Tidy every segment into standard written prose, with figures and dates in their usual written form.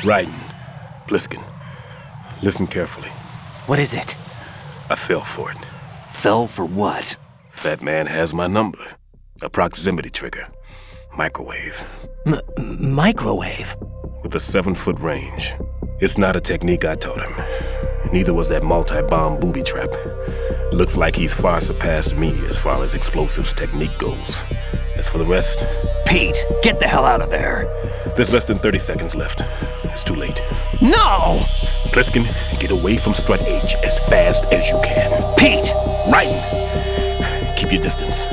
Raiden. Pliskin. Listen carefully. What is it? I fell for it. Fell for what? Fat man has my number. A proximity trigger. Microwave. Microwave? With a 7-foot range. It's not a technique I taught him. Neither was that multi-bomb booby trap. Looks like he's far surpassed me as far as explosives technique goes. As for the rest... Pete, get the hell out of there. There's less than 30 seconds left. It's too late. No! Pliskin, get away from Strut H as fast as you can. Pete! Raiden, keep your distance.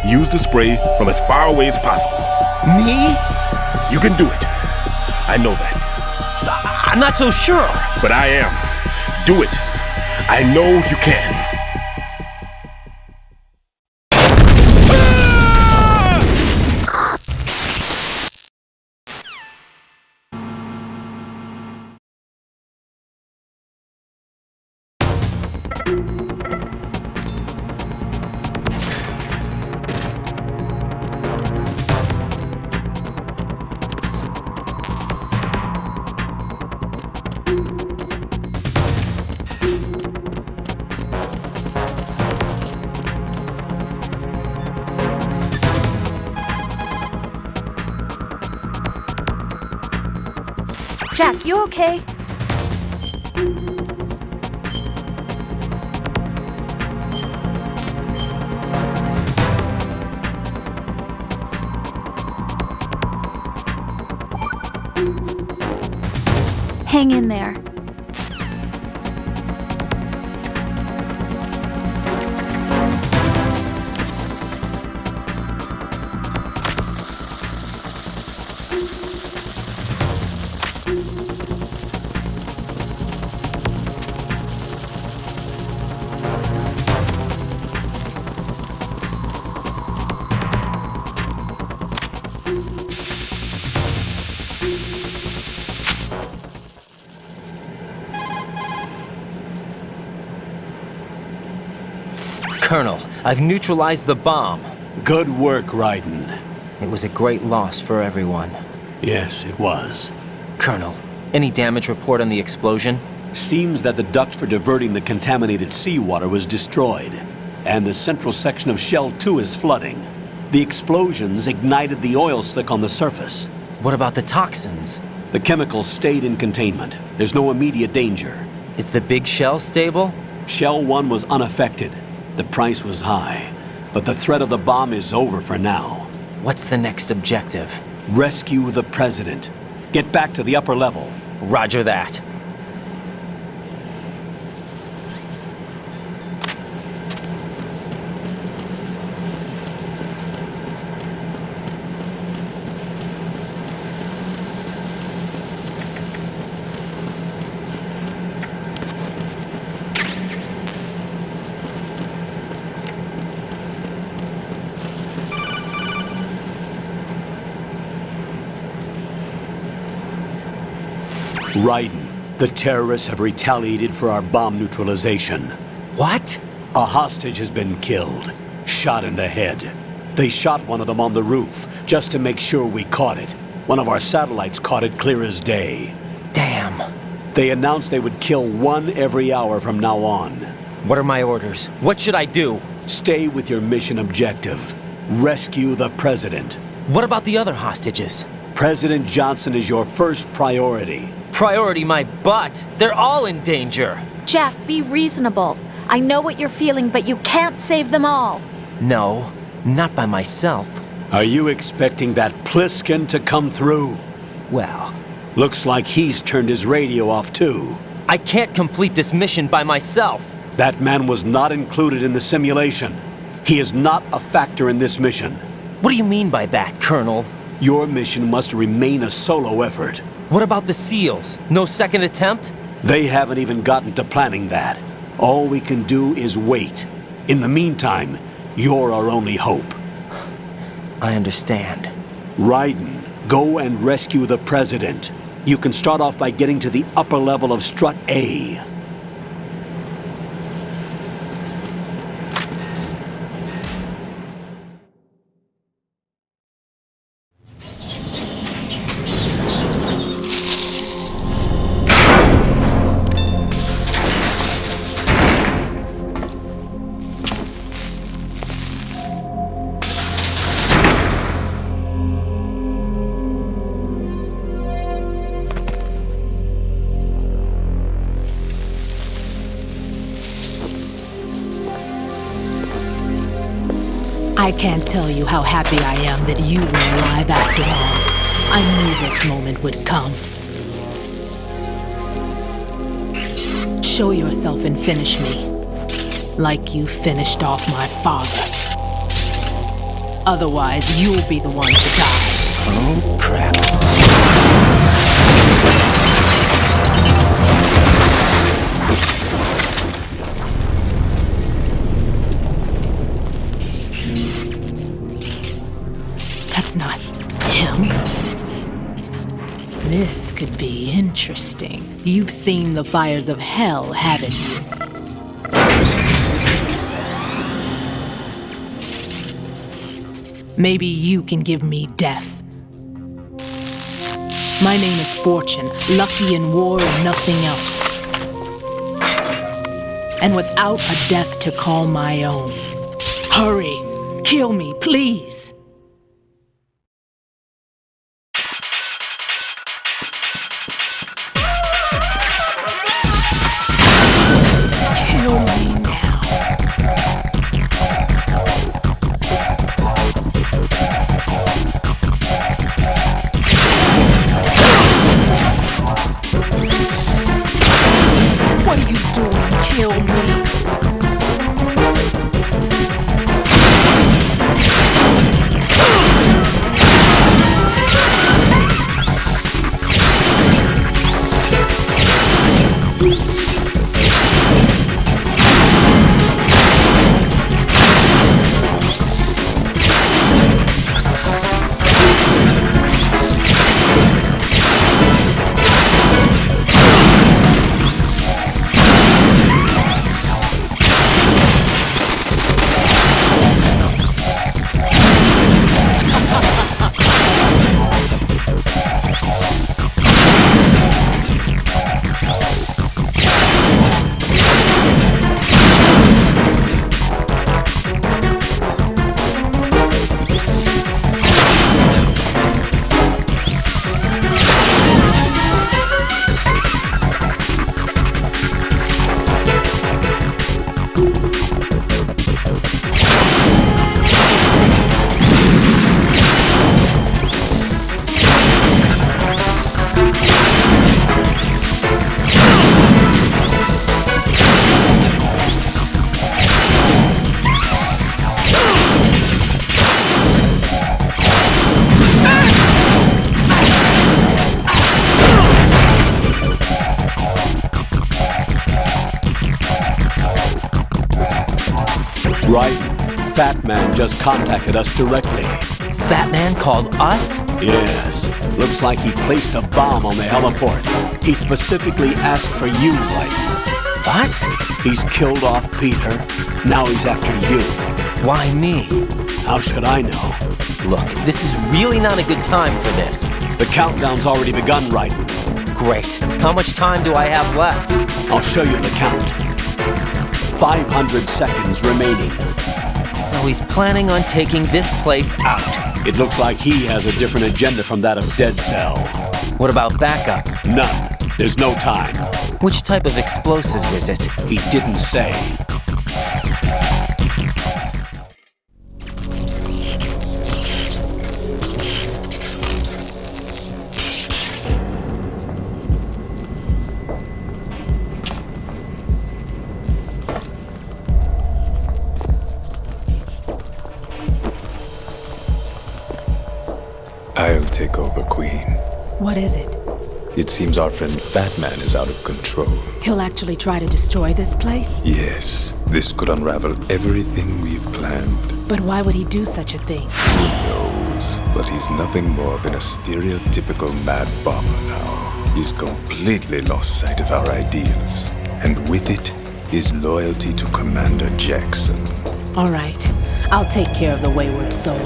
Use the spray from as far away as possible. Me? You can do it. I know that. I'm not so sure. But I am. Do it. I know you can. Jack, you okay? Hang in there. Colonel, I've neutralized the bomb. Good work, Raiden. It was a great loss for everyone. Yes, it was. Colonel, any damage report on the explosion? Seems that the duct for diverting the contaminated seawater was destroyed, and the central section of Shell 2 is flooding. The explosions ignited the oil slick on the surface. What about the toxins? The chemicals stayed in containment. There's no immediate danger. Is the big shell stable? Shell 1 was unaffected. The price was high, but the threat of the bomb is over for now. What's the next objective? Rescue the President. Get back to the upper level. Roger that. Raiden, the terrorists have retaliated for our bomb neutralization. What? A hostage has been killed, shot in the head. They shot one of them on the roof, just to make sure we caught it. One of our satellites caught it clear as day. Damn. They announced they would kill one every hour from now on. What are my orders? What should I do? Stay with your mission objective. Rescue the President. What about the other hostages? President Johnson is your first priority. Priority my butt. They're all in danger. Jack, be reasonable. I know what you're feeling, but you can't save them all. No, not by myself. Are you expecting that Pliskin to come through? Well, looks like he's turned his radio off too. I can't complete this mission by myself. That man was not included in the simulation. He is not a factor in this mission. What do you mean by that, Colonel? Your mission must remain a solo effort. What about the SEALs? No second attempt? They haven't even gotten to planning that. All we can do is wait. In the meantime, you're our only hope. I understand. Raiden, go and rescue the President. You can start off by getting to the upper level of Strut A. I can't tell you how happy I am that you were alive after all. I knew this moment would come. Show yourself and finish me, like you finished off my father. Otherwise, you'll be the one to die. Oh, crap. That's not him. This could be interesting. You've seen the fires of hell, haven't you? Maybe you can give me death. My name is Fortune, lucky in war and nothing else. And without a death to call my own. Hurry, kill me, please. Kill me now. What are you doing? Kill me. Right. Fat Man just contacted us directly. Fat Man called us? Yes. Looks like he placed a bomb on the heliport. He specifically asked for you, right? What? He's killed off Peter. Now he's after you. Why me? How should I know? Look, this is really not a good time for this. The countdown's already begun, right? Great. How much time do I have left? I'll show you the count. 500 seconds remaining. So he's planning on taking this place out. It looks like he has a different agenda from that of Dead Cell. What about backup? None. There's no time. Which type of explosives is it? He didn't say. I'll take over, Queen. What is it? It seems our friend Fat Man is out of control. He'll actually try to destroy this place? Yes, this could unravel everything we've planned. But why would he do such a thing? Who knows? But he's nothing more than a stereotypical mad bomber now. He's completely lost sight of our ideals. And with it, his loyalty to Commander Jackson. All right, I'll take care of the wayward soul.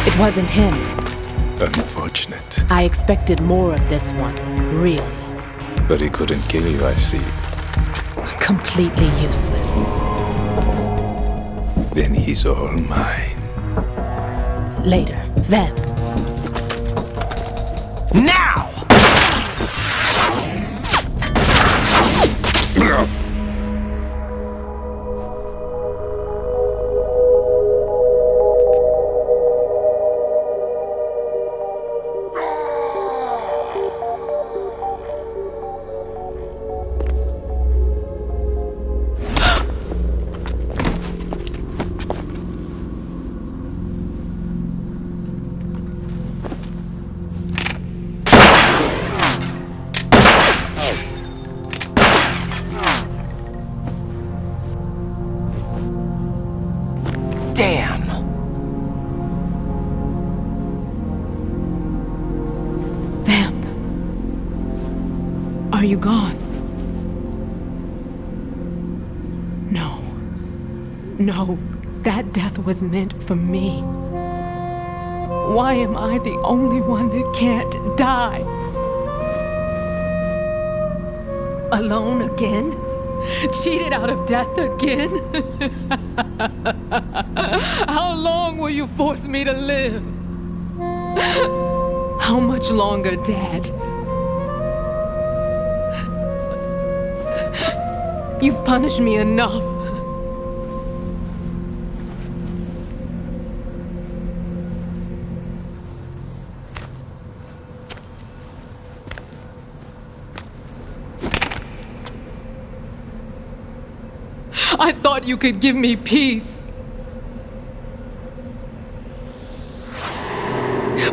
It wasn't him. Unfortunate. I expected more of this one, really. But he couldn't kill you, I see. Completely useless. Then he's all mine. Later, then. Now! Are you gone? No. No, that death was meant for me. Why am I the only one that can't die? Alone again? Cheated out of death again? How long will you force me to live? How much longer, Dad? You've punished me enough. I thought you could give me peace.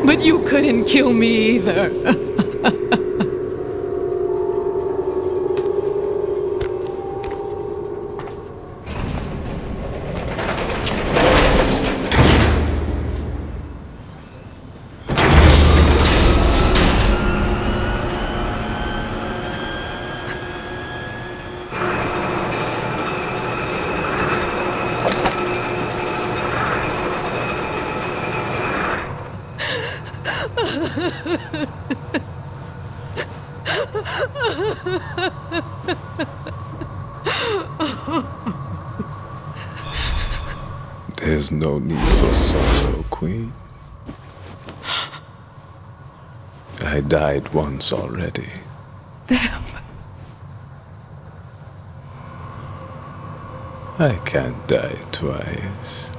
But you couldn't kill me either. There's no need for sorrow, Queen. I died once already. Them. I can't die twice.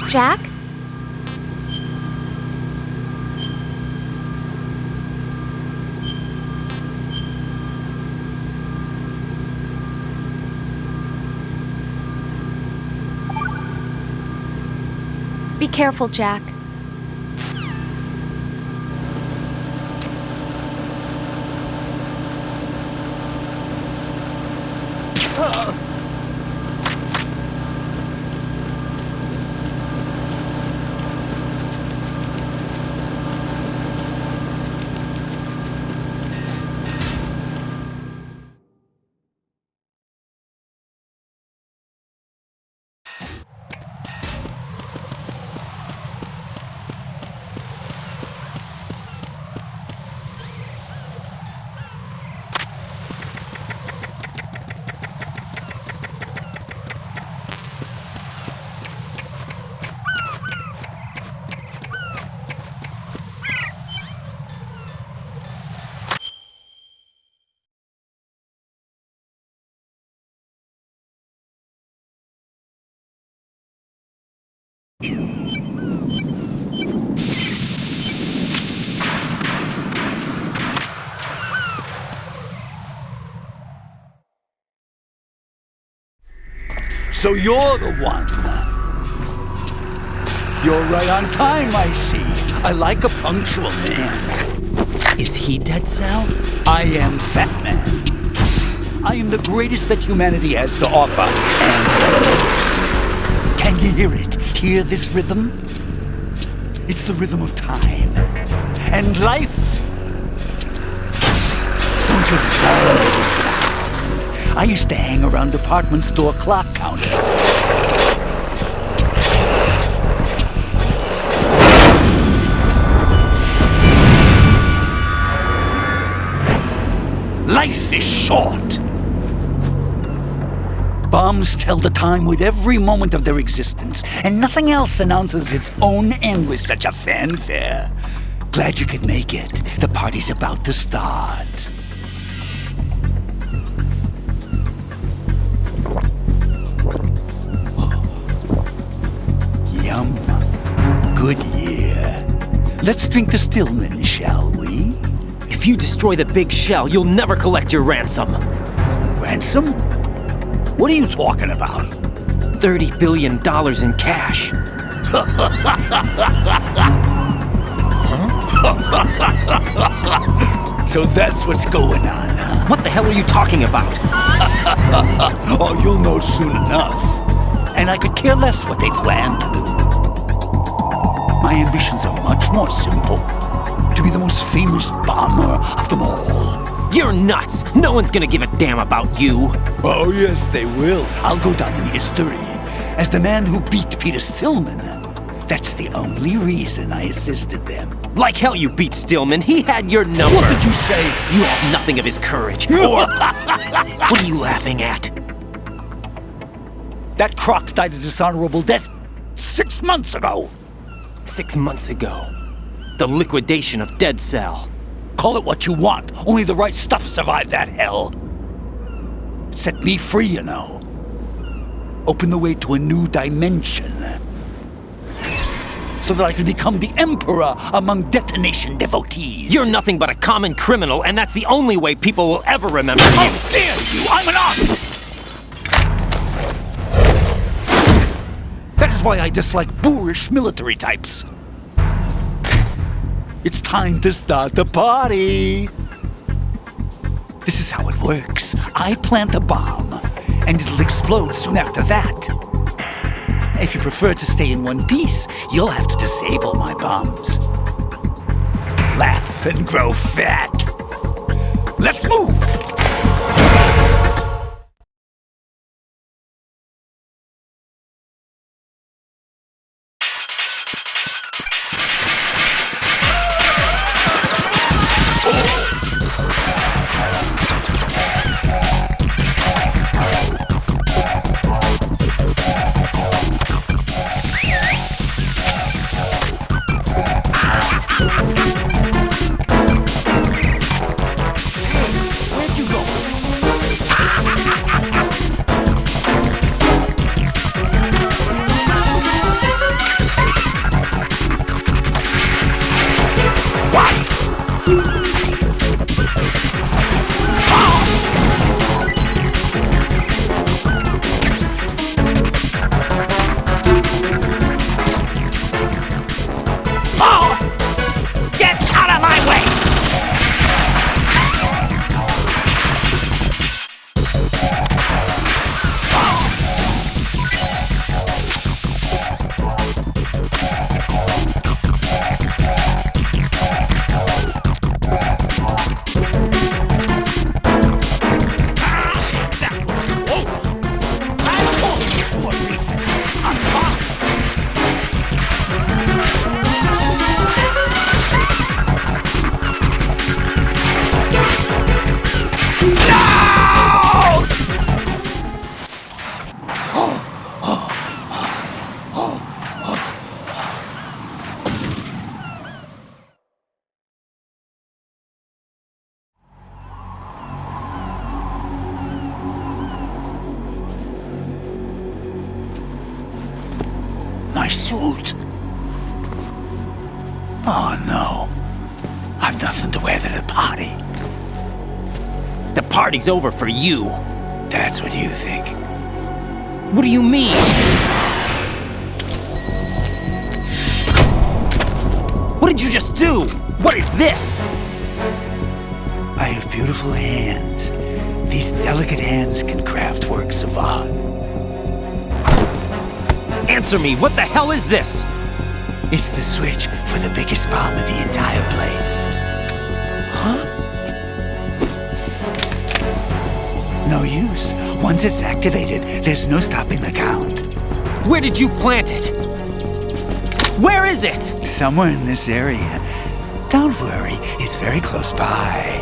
Jack? Be careful, Jack. So you're the one. You're right on time, I see. I like a punctual man. Is he Dead Cell? I am Fat Man. I am the greatest that humanity has to offer, and the most. Can you hear it? Hear this rhythm? It's the rhythm of time. And life. Don't you love this sound? I used to hang around department store clock counters. Life is short. Bombs tell the time with every moment of their existence, and nothing else announces its own end with such a fanfare. Glad you could make it. The party's about to start. Yum. Good year. Let's drink to Stillman, shall we? If you destroy the big shell, you'll never collect your ransom. Ransom? What are you talking about? $30 billion in cash. So that's what's going on, huh? What the hell are you talking about? Oh, you'll know soon enough. And I could care less what they plan to do. My ambitions are much more simple. To be the most famous bomber of them all. You're nuts! No one's gonna give a damn about you! Oh, yes, they will. I'll go down in history as the man who beat Peter Stillman. That's the only reason I assisted them. Like hell you beat Stillman. He had your number. What did you say? You have nothing of his courage. Or... What are you laughing at? That croc died a dishonorable death 6 months ago. 6 months ago. The liquidation of Dead Cell. Call it what you want. Only the right stuff survived that hell. It set me free, you know. Opened the way to a new dimension. So that I could become the emperor among detonation devotees. You're nothing but a common criminal, and that's the only way people will ever remember you. How dare you! I'm an artist! That is why I dislike boorish military types. It's time to start the party. This is how it works. I plant a bomb, and it'll explode soon after that. If you prefer to stay in one piece, you'll have to disable my bombs. Laugh and grow fat. Let's move! suit. Oh no. I've nothing to wear to the party. The party's over for you. That's what you think. What do you mean? What did you just do? What is this? I have beautiful hands. These delicate hands can craft works of art. Answer me, what the hell is this? It's the switch for the biggest bomb in the entire place. Huh? No use. Once it's activated, there's no stopping the count. Where did you plant it? Where is it? Somewhere in this area. Don't worry, it's very close by.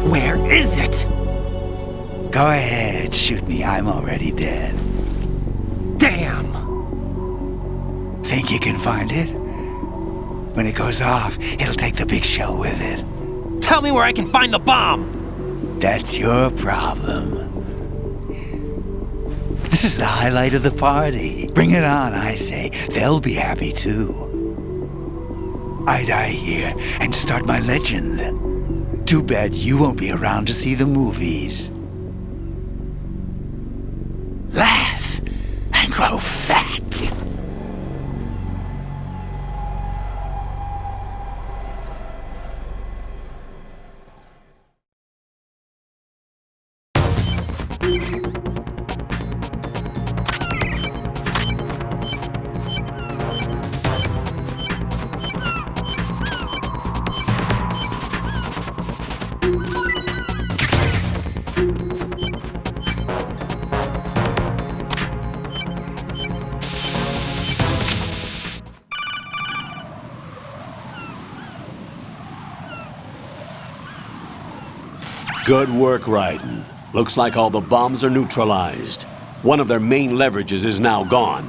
Where is it? Go ahead, shoot me. I'm already dead. Damn! Think you can find it? When it goes off, it'll take the big shell with it. Tell me where I can find the bomb! That's your problem. This is the highlight of the party. Bring it on, I say. They'll be happy too. I die here and start my legend. Too bad you won't be around to see the movies. Laugh and grow fat. Good work, Raiden. Looks like all the bombs are neutralized. One of their main leverages is now gone.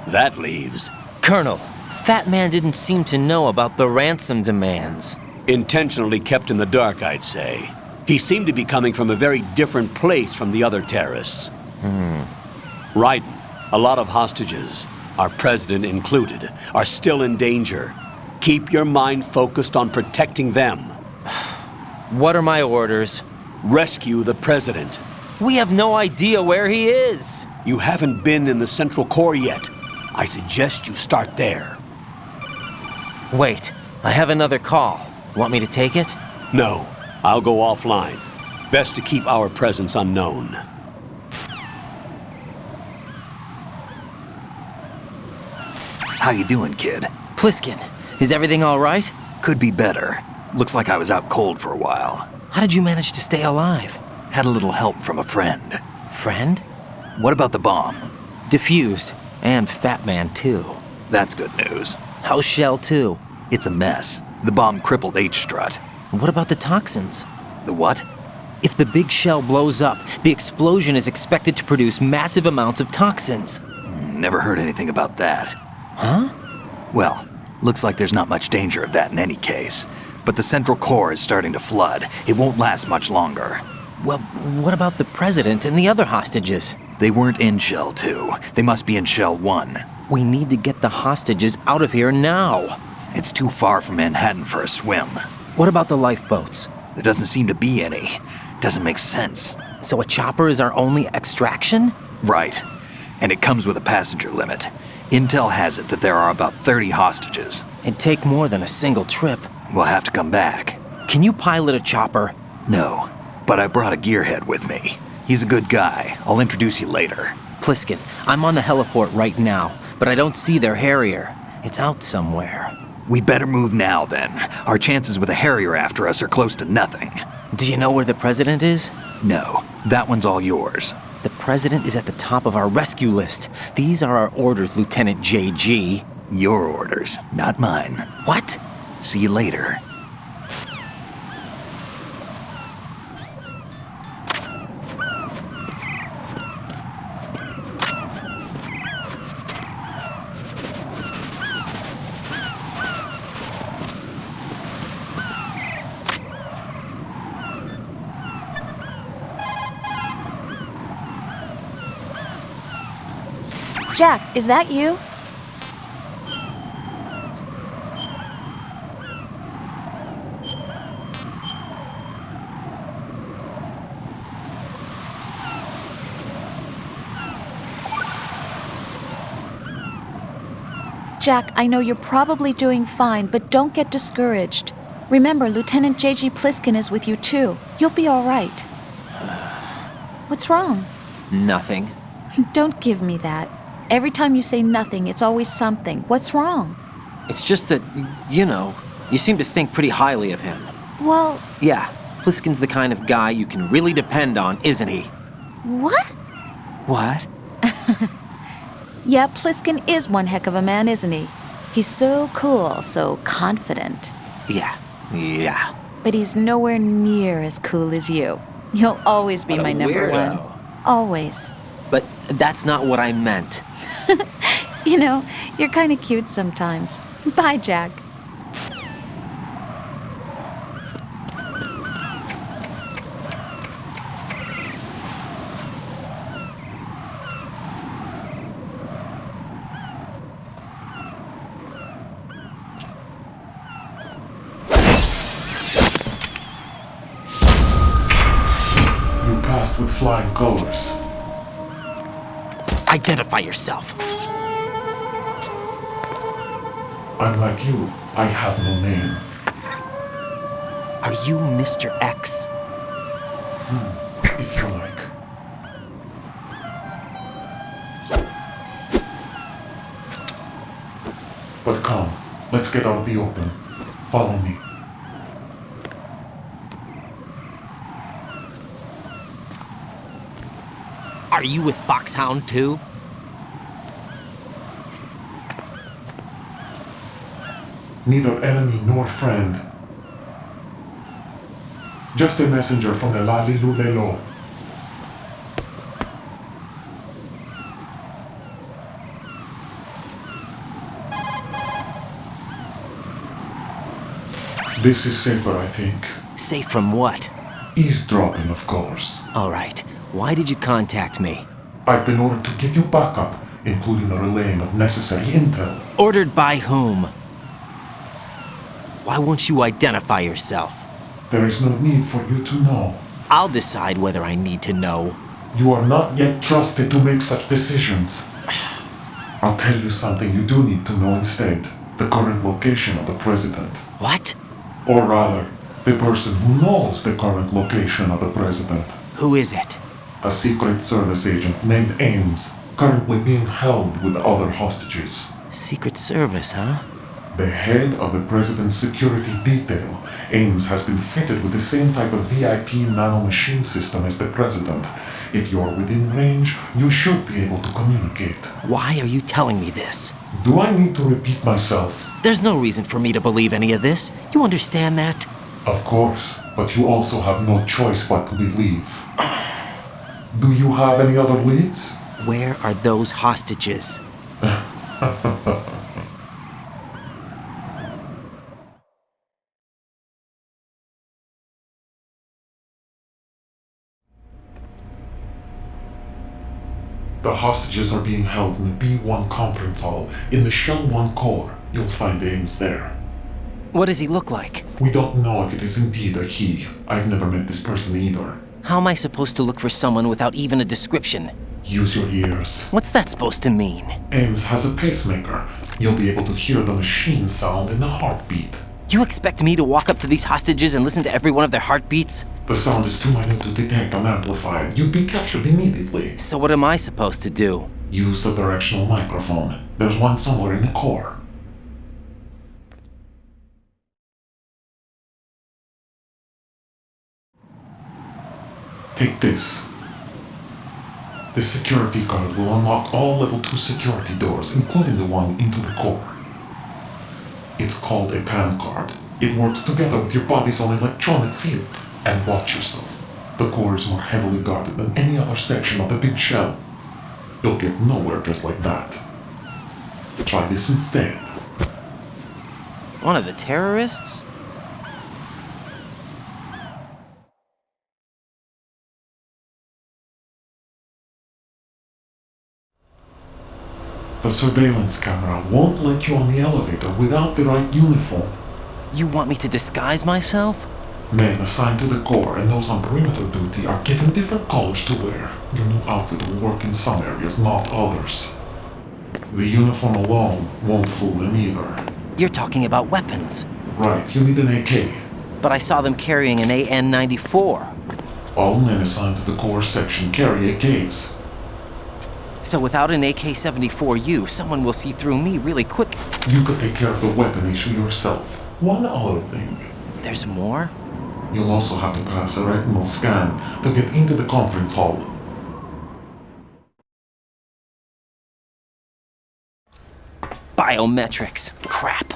That leaves... Colonel, Fat Man didn't seem to know about the ransom demands. Intentionally kept in the dark, I'd say. He seemed to be coming from a very different place from the other terrorists. Raiden, a lot of hostages, our president included, are still in danger. Keep your mind focused on protecting them. What are my orders? Rescue the president. We have no idea where he is. You haven't been in the Central Core yet. I suggest you start there. Wait, I have another call. Want me to take it? No, I'll go offline. Best to keep our presence unknown. How you doing, kid? Pliskin, is everything all right? Could be better. Looks like I was out cold for a while. How did you manage to stay alive? Had a little help from a friend. Friend? What about the bomb? Diffused. And Fat Man, too. That's good news. How's Shell, too? It's a mess. The bomb crippled H-Strut. What about the toxins? The what? If the big shell blows up, the explosion is expected to produce massive amounts of toxins. Never heard anything about that. Huh? Well, looks like there's not much danger of that in any case. But the Central Core is starting to flood. It won't last much longer. Well, what about the president and the other hostages? They weren't in Shell 2. They must be in Shell 1. We need to get the hostages out of here now. It's too far from Manhattan for a swim. What about the lifeboats? There doesn't seem to be any. Doesn't make sense. So a chopper is our only extraction? Right. And it comes with a passenger limit. Intel has it that there are about 30 hostages. It'd take more than a single trip. We'll have to come back. Can you pilot a chopper? No, but I brought a gearhead with me. He's a good guy. I'll introduce you later. Pliskin, I'm on the heliport right now, but I don't see their Harrier. It's out somewhere. We better move now, then. Our chances with a Harrier after us are close to nothing. Do you know where the president is? No, that one's all yours. The president is at the top of our rescue list. These are our orders, Lieutenant JG. Your orders, not mine. What? See you later. Jack, is that you? Jack, I know you're probably doing fine, but don't get discouraged. Remember, Lieutenant J.G. Pliskin is with you too. You'll be all right. What's wrong? Nothing. Don't give me that. Every time you say nothing, it's always something. What's wrong? It's just that, you seem to think pretty highly of him. Well, Yeah, Pliskin's the kind of guy you can really depend on, isn't he? what? What? Yeah, Pliskin is one heck of a man, isn't he? He's so cool, so confident. Yeah. But he's nowhere near as cool as you. You'll always be What a my number weirdo. one. Always. But that's not what I meant. You know, you're kind of cute sometimes. Bye, Jack. You passed with flying colors. Identify yourself. I'm like you. I have no name. Are you Mr. X? If you like. But come, let's get out of the open. Follow me. Are you with Foxhound too? Neither enemy nor friend. Just a messenger from the Lali Lulelo. This is safer, I think. Safe from what? Eavesdropping, of course. All right. Why did you contact me? I've been ordered to give you backup, including the relaying of necessary intel. Ordered by whom? Why won't you identify yourself? There is no need for you to know. I'll decide whether I need to know. You are not yet trusted to make such decisions. I'll tell you something you do need to know instead. The current location of the president. What? Or rather, the person who knows the current location of the president. Who is it? A Secret Service agent named Ames, currently being held with other hostages. Secret Service, huh? The head of the president's security detail, Ames has been fitted with the same type of VIP nanomachine system as the president. If you're within range, you should be able to communicate. Why are you telling me this? Do I need to repeat myself? There's no reason for me to believe any of this. You understand that? Of course, but you also have no choice but to believe. Do you have any other leads? Where are those hostages? The hostages are being held in the B1 conference hall in the Shell 1 core. You'll find Ames there. What does he look like? We don't know if it is indeed a he. I've never met this person either. How am I supposed to look for someone without even a description? Use your ears. What's that supposed to mean? Ames has a pacemaker. You'll be able to hear the machine sound in the heartbeat. You expect me to walk up to these hostages and listen to every one of their heartbeats? The sound is too minute to detect unamplified. You'd be captured immediately. So what am I supposed to do? Use the directional microphone. There's one somewhere in the core. Take this. This security card will unlock all level 2 security doors, including the one into the core. It's called a PAN card. It works together with your body's own electronic field. And watch yourself. The core is more heavily guarded than any other section of the big shell. You'll get nowhere just like that. Try this instead. One of the terrorists? The surveillance camera won't let you on the elevator without the right uniform. You want me to disguise myself? Men assigned to the Corps and those on perimeter duty are given different colors to wear. Your new outfit will work in some areas, not others. The uniform alone won't fool them either. You're talking about weapons. Right, you need an AK. But I saw them carrying an AN-94. All men assigned to the Corps section carry AKs. So without an AK-74U, someone will see through me really quick. You could take care of the weapon issue yourself. One other thing. There's more? You'll also have to pass a retinal scan to get into the conference hall. Biometrics. Crap.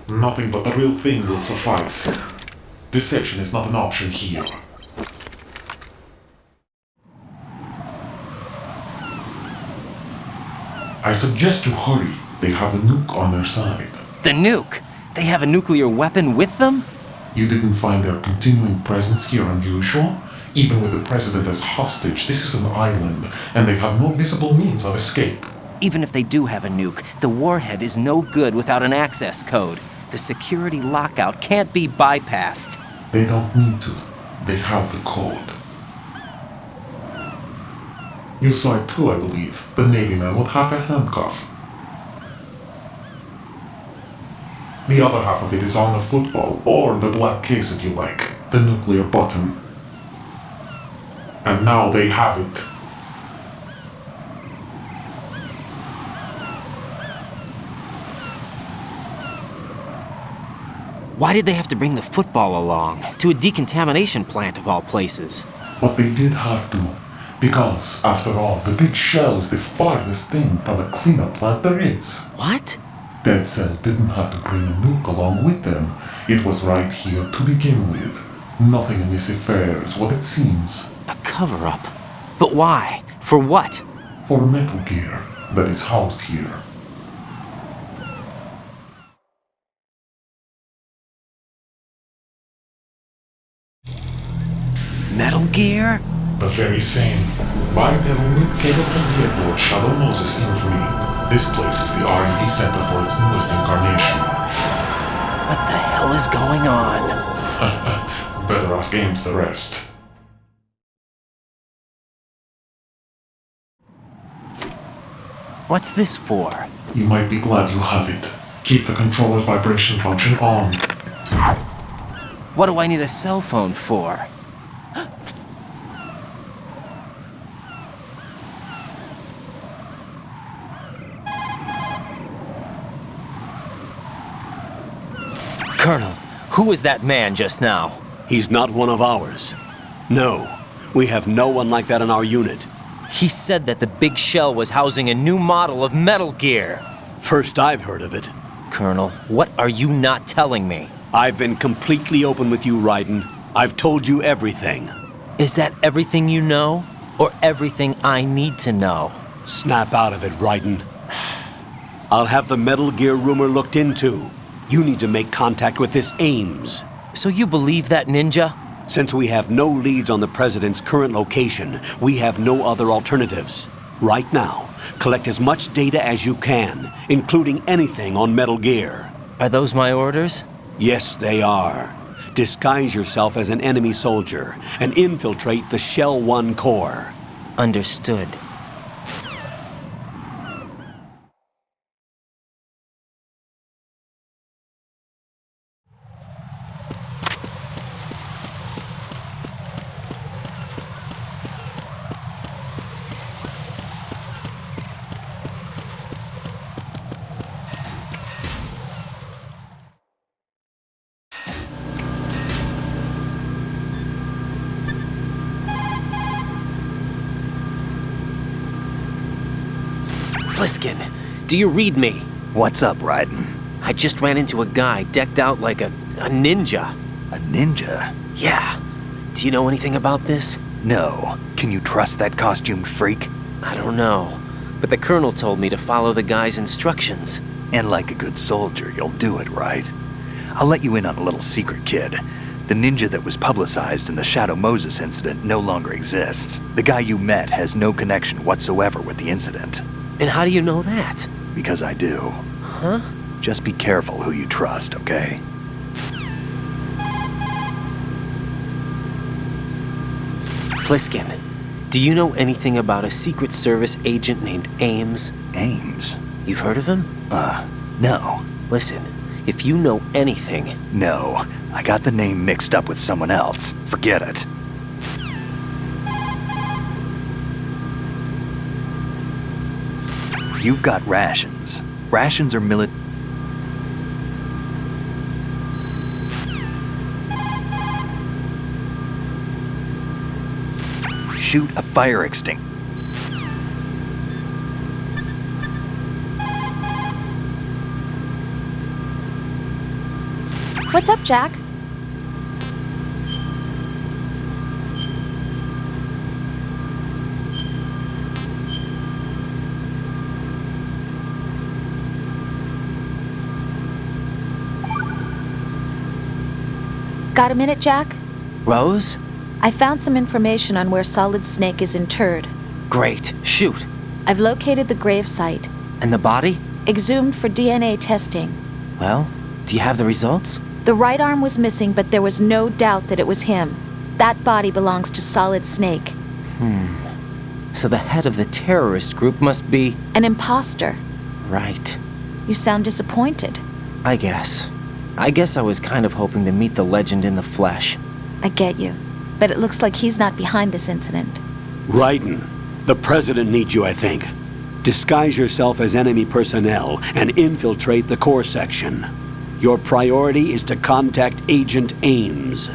Nothing but the real thing will suffice. Deception is not an option here. I suggest you hurry. They have a nuke on their side. The nuke? They have a nuclear weapon with them? You didn't find their continuing presence here unusual? Even with the president as hostage, this is an island, and they have no visible means of escape. Even if they do have a nuke, the warhead is no good without an access code. The security lockout can't be bypassed. They don't need to. They have the code. You saw it too, I believe. The Navy man with half a handcuff. The other half of it is on the football, or the black case if you like. The nuclear button. And now they have it. Why did they have to bring the football along? To a decontamination plant of all places. But they did have to. Because, after all, the big shell is the farthest thing from a cleanup plant there is. What? Dead Cell didn't have to bring a nuke along with them. It was right here to begin with. Nothing in this affair is what it seems. A cover-up? But why? For what? For Metal Gear that is housed here. Metal Gear? The very same. Bipedal nuke-capable vehicle of Shadow Moses infamy. This place is the R&D center for its newest incarnation. What the hell is going on? Better ask Ames the rest. What's this for? You might be glad you have it. Keep the controller's vibration function on. What do I need a cell phone for? Colonel, who was that man just now? He's not one of ours. No, we have no one like that in our unit. He said that the big shell was housing a new model of Metal Gear. First I've heard of it. Colonel, what are you not telling me? I've been completely open with you, Raiden. I've told you everything. Is that everything you know? Or everything I need to know? Snap out of it, Raiden. I'll have the Metal Gear rumor looked into. You need to make contact with this Ames. So you believe that ninja? Since we have no leads on the President's current location, we have no other alternatives. Right now, collect as much data as you can, including anything on Metal Gear. Are those my orders? Yes, they are. Disguise yourself as an enemy soldier and infiltrate the Shell 1 core. Understood. Pliskin, do you read me? What's up, Raiden? I just ran into a guy decked out like a ninja. A ninja? Yeah. Do you know anything about this? No. Can you trust that costumed freak? I don't know. But the colonel told me to follow the guy's instructions. And like a good soldier, you'll do it, right? I'll let you in on a little secret, kid. The ninja that was publicized in the Shadow Moses incident no longer exists. The guy you met has no connection whatsoever with the incident. And how do you know that? Because I do. Huh? Just be careful who you trust, okay? Pliskin, do you know anything about a Secret Service agent named Ames? Ames? You've heard of him? No. Listen, if you know anything... No. I got the name mixed up with someone else. Forget it. You've got rations. Rations are Shoot a fire extinguisher. What's up, Jack? Got a minute, Jack? Rose? I found some information on where Solid Snake is interred. Great. Shoot. I've located the grave site. And the body? Exhumed for DNA testing. Well, do you have the results? The right arm was missing, but there was no doubt that it was him. That body belongs to Solid Snake. So the head of the terrorist group must be... An imposter. Right. You sound disappointed. I guess I was kind of hoping to meet the legend in the flesh. I get you. But it looks like he's not behind this incident. Raiden, the president needs you, I think. Disguise yourself as enemy personnel and infiltrate the core section. Your priority is to contact Agent Ames.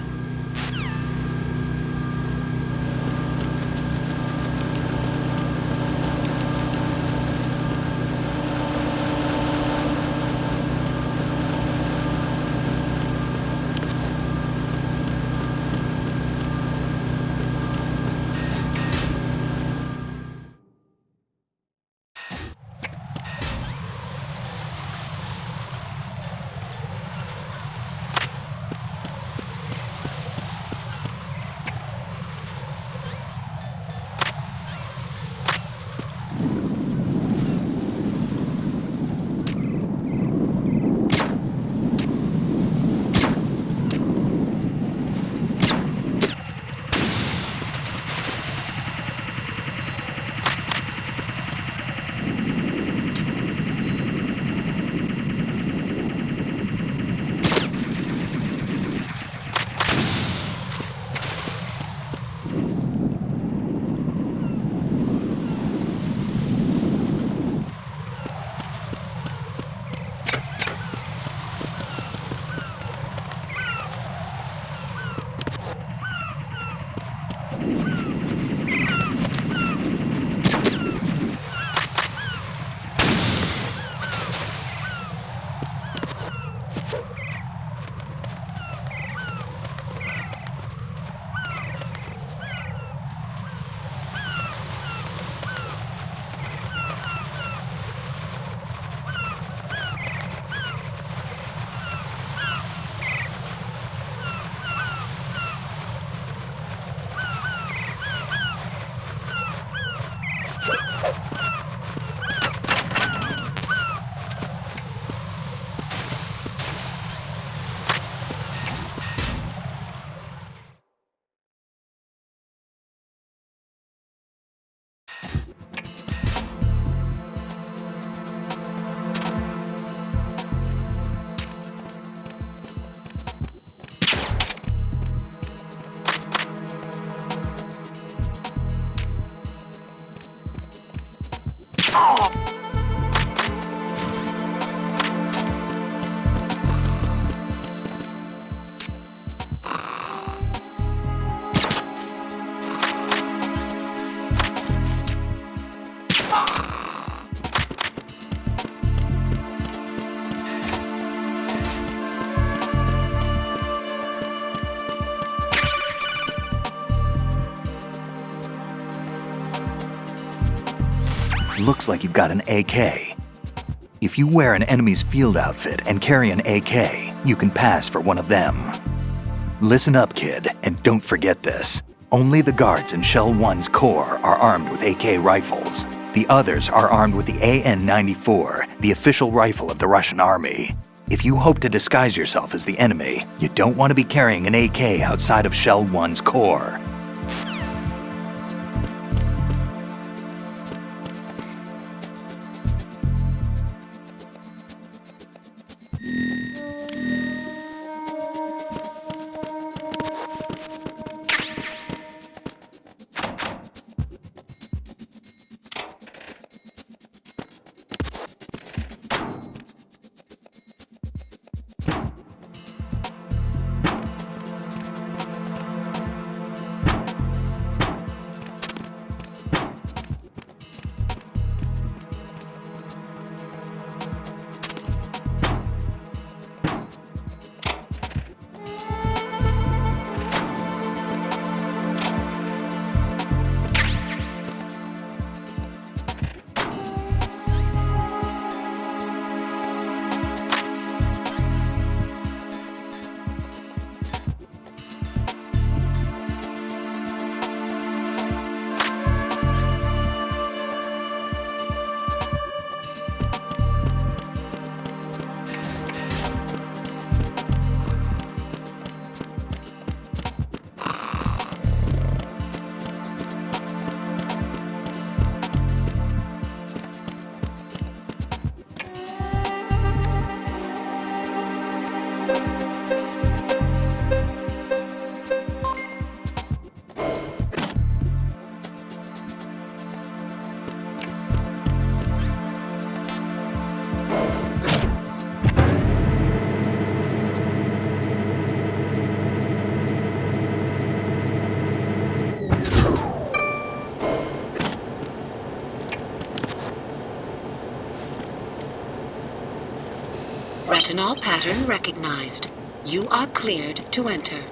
Looks like you've got an AK. If you wear an enemy's field outfit and carry an AK, you can pass for one of them. Listen up, kid, and don't forget this. Only the guards in Shell 1's core are armed with AK rifles. The others are armed with the AN-94, the official rifle of the Russian army. If you hope to disguise yourself as the enemy, you don't want to be carrying an AK outside of Shell 1's core. Retinol pattern recognized. You are cleared to enter.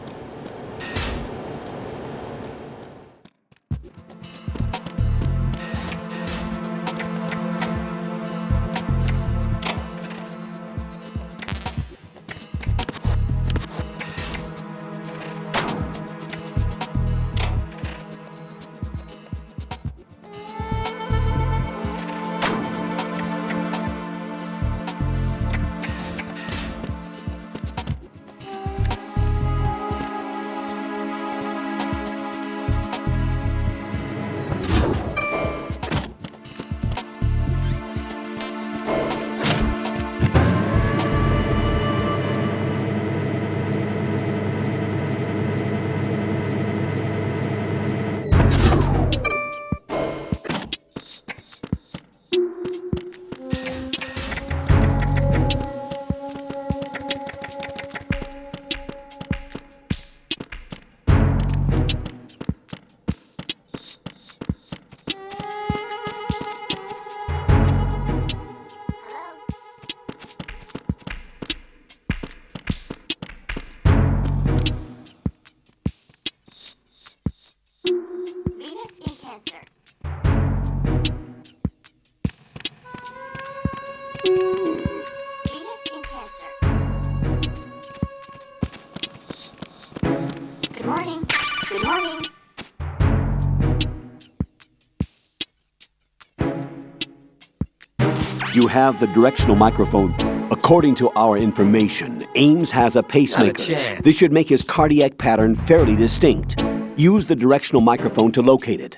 You have the directional microphone. According to our information, Ames has a pacemaker. This should make his cardiac pattern fairly distinct. Use the directional microphone to locate it.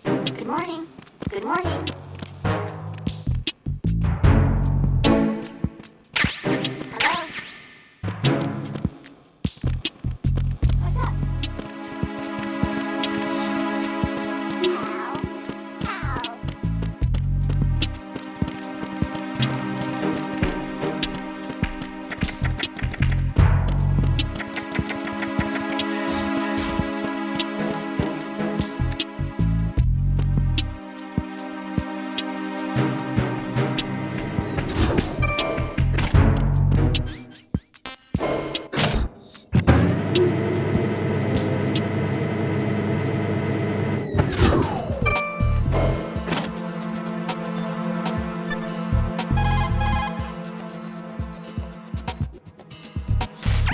Good morning. Good morning. Hello? What's up? Ow.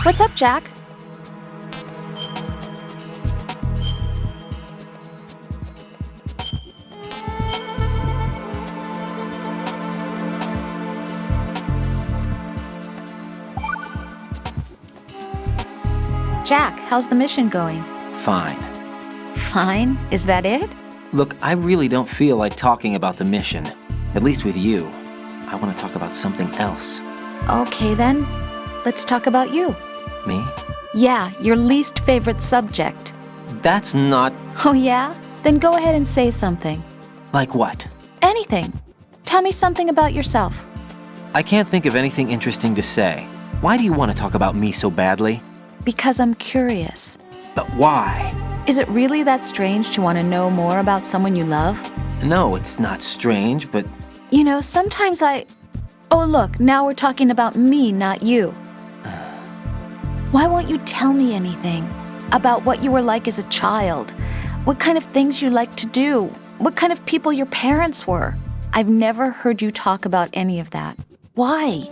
What's up, Jack? Jack, how's the mission going? Fine. Fine? Is that it? Look, I really don't feel like talking about the mission. At least with you. I want to talk about something else. Okay then. Let's talk about you. Me? Yeah, your least favorite subject. That's not... Oh yeah? Then go ahead and say something. Like what? Anything. Tell me something about yourself. I can't think of anything interesting to say. Why do you want to talk about me so badly? Because I'm curious. But why? Is it really that strange to want to know more about someone you love? No, it's not strange, but... You know, sometimes Oh look, now we're talking about me, not you. Why won't you tell me anything? About what you were like as a child? What kind of things you liked to do? What kind of people your parents were? I've never heard you talk about any of that. Why?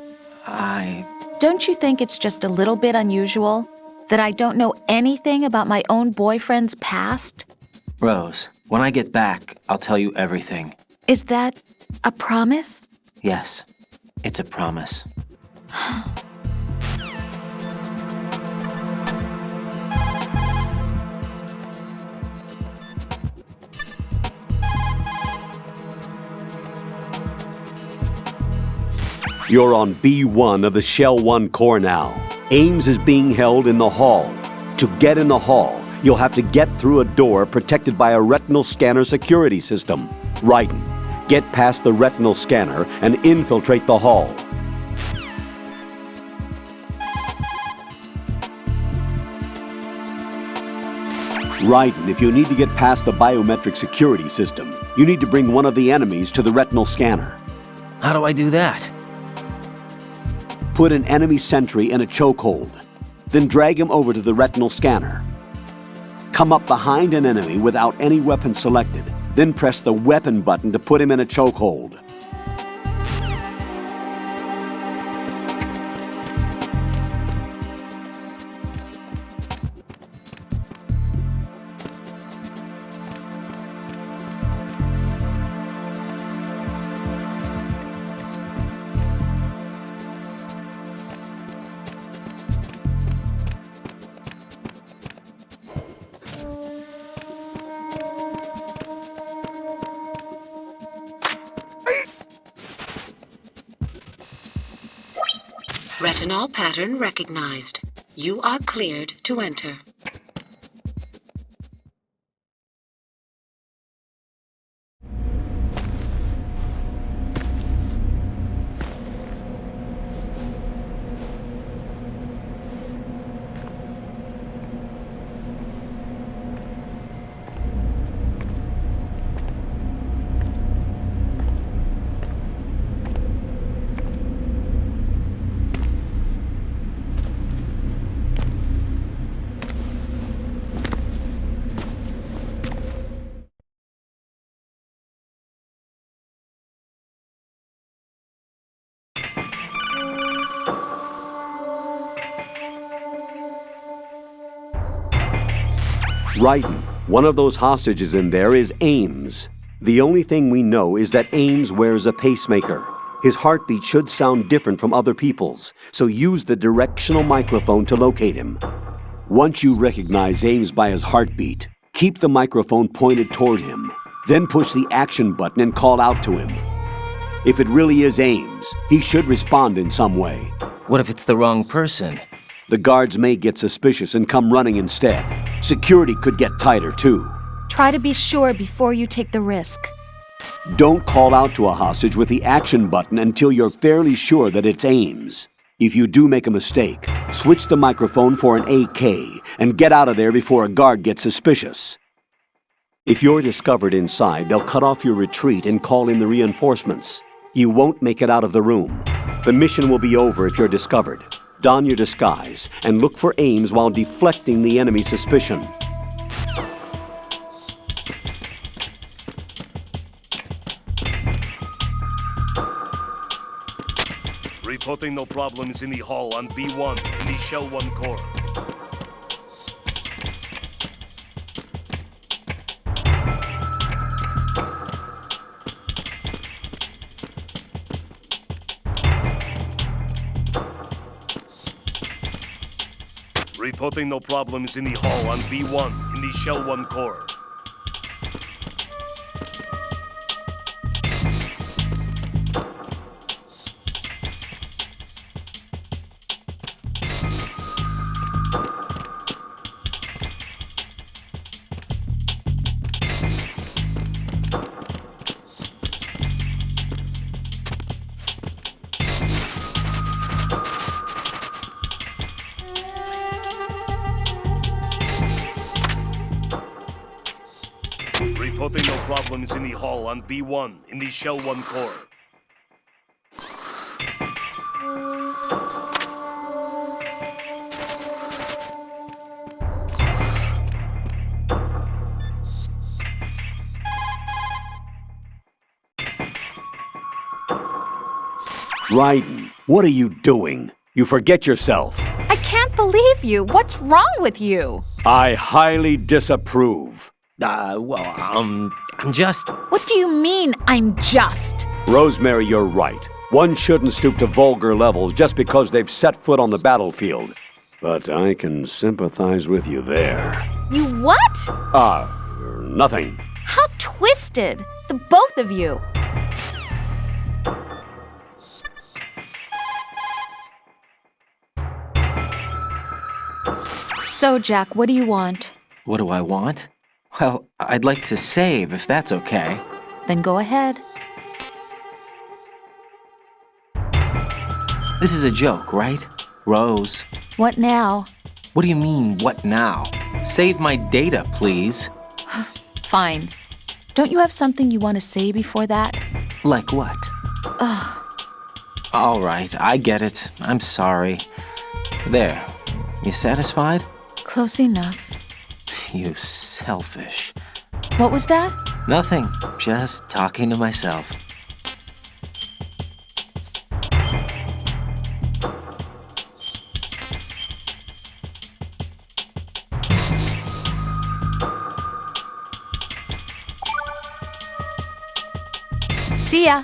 Don't you think it's just a little bit unusual? That I don't know anything about my own boyfriend's past? Rose, when I get back, I'll tell you everything. Is that a promise? Yes, it's a promise. You're on B1 of the Shell 1 core now. Ames is being held in the hall. To get in the hall, you'll have to get through a door protected by a retinal scanner security system. Raiden, get past the retinal scanner and infiltrate the hall. Raiden, if you need to get past the biometric security system, you need to bring one of the enemies to the retinal scanner. How do I do that? Put an enemy sentry in a chokehold, then drag him over to the retinal scanner. Come up behind an enemy without any weapon selected, then press the weapon button to put him in a chokehold. Retinol pattern recognized. You are cleared to enter. Raiden, one of those hostages in there is Ames. The only thing we know is that Ames wears a pacemaker. His heartbeat should sound different from other people's, so use the directional microphone to locate him. Once you recognize Ames by his heartbeat, keep the microphone pointed toward him. Then push the action button and call out to him. If it really is Ames, he should respond in some way. What if it's the wrong person? The guards may get suspicious and come running instead. Security could get tighter, too. Try to be sure before you take the risk. Don't call out to a hostage with the action button until you're fairly sure that it's Ames. If you do make a mistake, switch the microphone for an AK and get out of there before a guard gets suspicious. If you're discovered inside, they'll cut off your retreat and call in the reinforcements. You won't make it out of the room. The mission will be over if you're discovered. Don your disguise and look for Ames while deflecting the enemy's suspicion. Reporting no problems in the hall on B1 in the Shell 1 core. Reporting no problems in the hall on B1 in the Shell 1 core. Reporting no problems in the hall on B1 in the Shell 1 core. Raiden, what are you doing? You forget yourself. I can't believe you. What's wrong with you? I highly disapprove. I'm just... What do you mean, I'm just? Rosemary, you're right. One shouldn't stoop to vulgar levels just because they've set foot on the battlefield. But I can sympathize with you there. You what? Nothing. How twisted. The both of you. So, Jack, what do you want? What do I want? Well, I'd like to save, if that's okay. Then go ahead. This is a joke, right? Rose. What now? What do you mean, what now? Save my data, please. Fine. Don't you have something you want to say before that? Like what? All right, I get it. I'm sorry. There. You satisfied? Close enough. You selfish. What was that? Nothing. Just talking to myself. See ya.